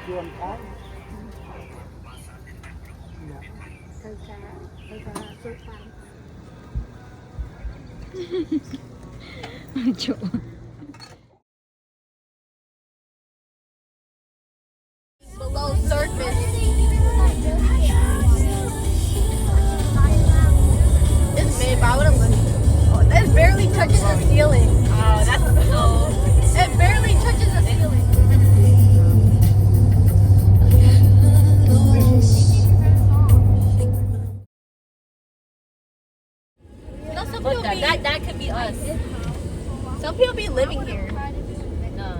chuồn cái Chỗ below surface. It's made, but I wouldn't live. Oh, it barely touches the ceiling. Oh, that's so. It barely touches the ceiling. You know, some people that could be us. Some people be living here. No.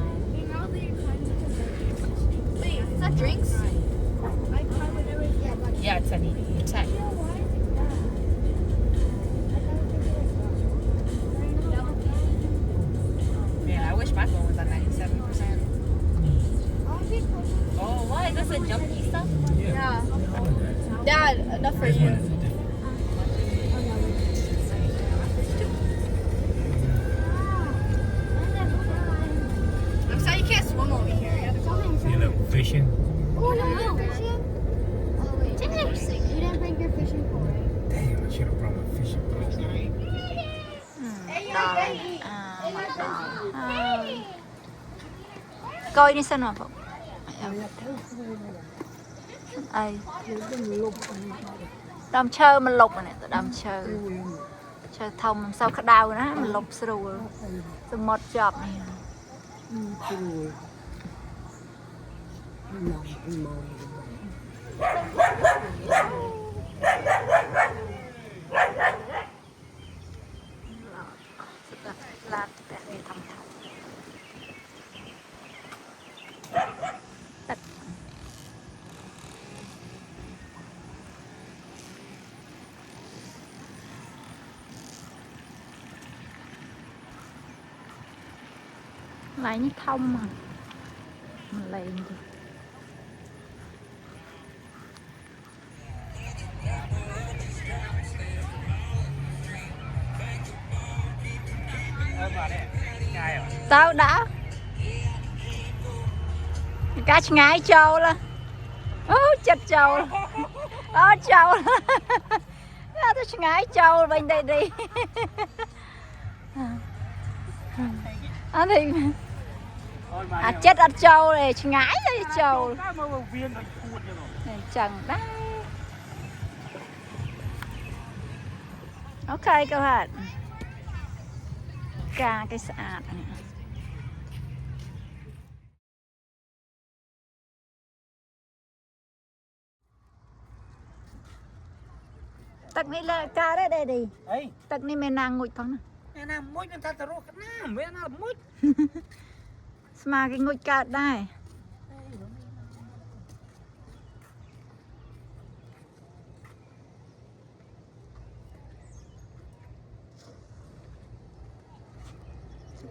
Wait, is that drinks? Yeah, it's funny. It's fine. Man, I wish my phone was on 97%. Oh, what? That's a junkie stuff? Yeah. Dad, enough for you. I'm sorry you can't swim over here. you know fishing. Oh, no, fishing? Oh, wait. You didn't bring your fishing pole, right? Damn, I should have brought my fishing pole. Coi đi xem nào Phụng. Ai đam chơi mình lục này, đam chơi thông sao cái đau đó mình lục rồi, từ một chọp này. Lát để đi thăm thăm. Lại như thông mà mình lên đi. Tao đã cá ngái trâu là chặt trâu trâu tao ngái trâu bên đây đi thì chết ăn trâu này ngái đi trâu chẳng đấy. Ok các bạn, ca cái sạn này. Tắc này là ca đấy đây đi. Tắc này mình nàng ngồi thằng Nè nè, mũi mình ta tao cái nào, mẹ nó là mũi. mà cái ngồi ca đây.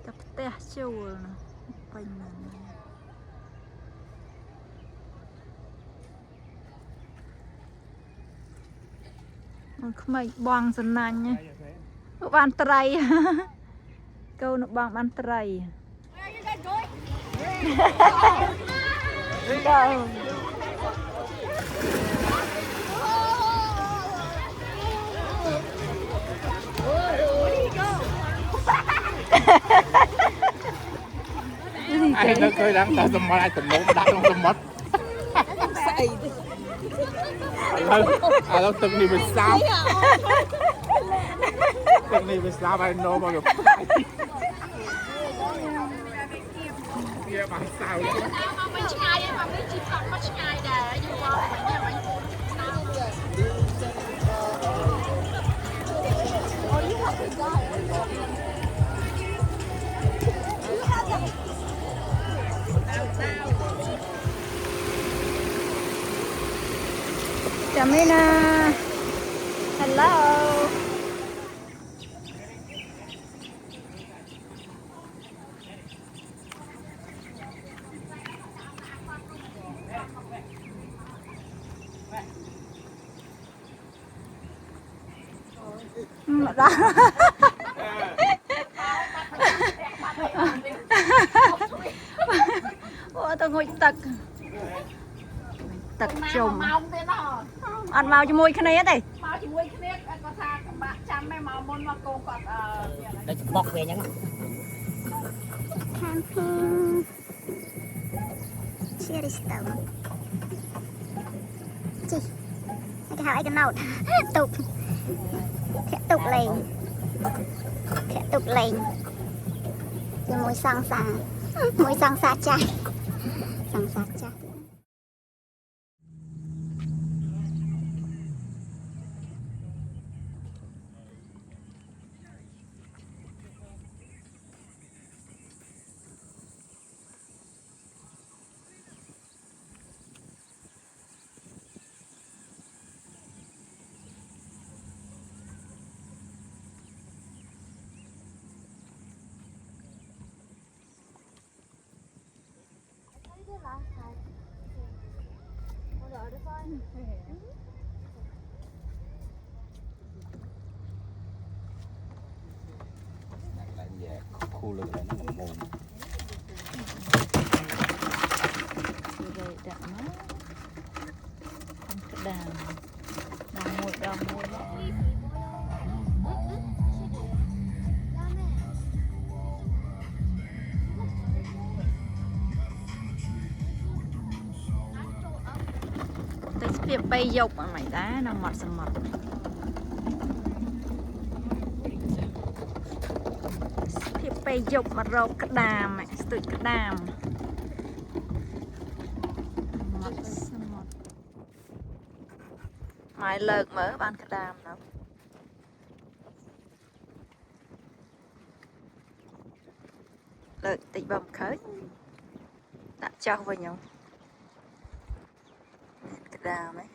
Tập tè chiều nè, bình nè. Mình không phải bong dần nành nha. Nó bán trai. Câu nó bán trai. Đâu. Ai nó cười đáng tao tầm mất ai tầm một đã không tầm mất. I don't think he was south. Think he was south. I know about your yeah, by south. Jamina, hello. Đó. Ủa tao ngồi tật. Tật trùng ăn vào cho môi khné đấy Camping. Cherry stone. Chị, cái hào ai cái nào tục, thẻ tục lên, cái môi sang xa trai, lại về khu lường này nó mồm vậy đậm á cái đàm môi tới việc bay dọc ở mày đá nằm mặt sầm mặt việc bay dọc mà râu cái đàm mày tụi cái đàm mặt sầm mặt mày lợn mở ban cái đàm đâu lợn tị bầm khởi đã cho vào nhau cái đàm ấy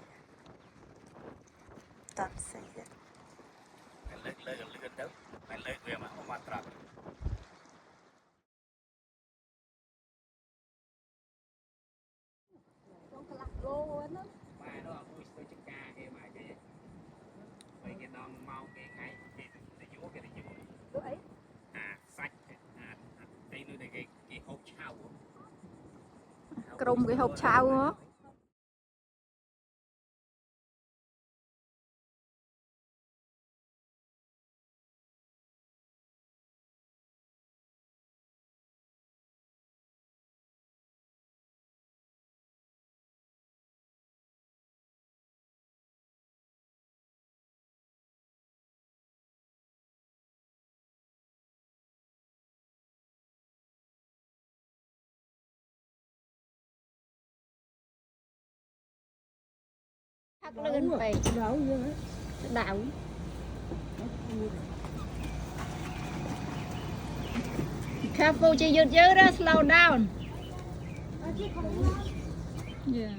toàn xây đấy lên đâu mày lên về mà không quan trọng mà nó vui tôi chụp ca kia mà cái mấy cái non mau cái ngay cái vúa ấy sạch đây nơi này cái hộp chao cái hộp chao á thắt lên về đảo careful chị dứt ra slow down yeah.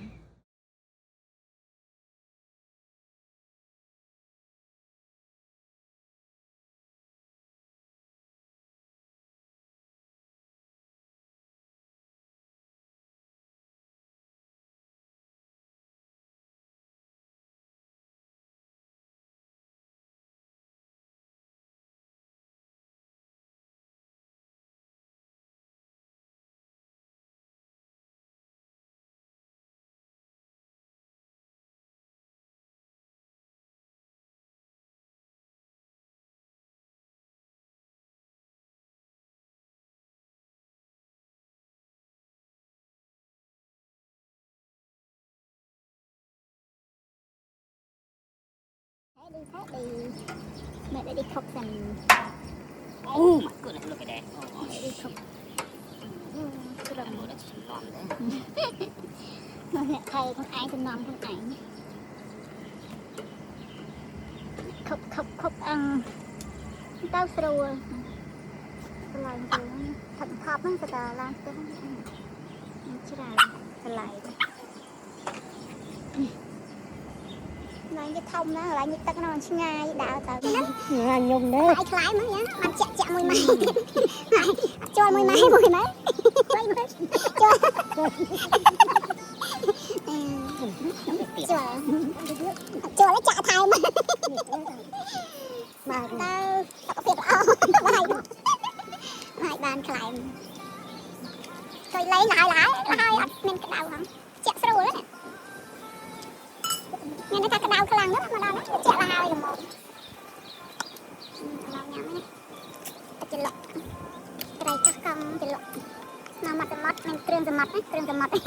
Mẹ đi khóc rằng Oh my goodness, look at that. Oh, mẹ đi khóc cái đồng hồ đã xinh lắm đấy. mẹ thầy con ai con non con ảnh khóc ăn tao sầu lại thận thọp nó sẽ làm tới chứ là lại nói cái thông đó lại như tao nó ngay đào tao nhung đấy lại khái nữa nhá ăn chẹt mùi mày cho mùi mày cho lấy chạ thai mà tao có việc lại bàn khải thôi lấy lại mình cái đầu không nghe nó ta cái đau khăn đó mà đau nó chạy la rồi một mau nhắm này chạy lọ cái này chắc không chạy lọ nào mặt mình krem từ mặt đấy krem từ mặt đấy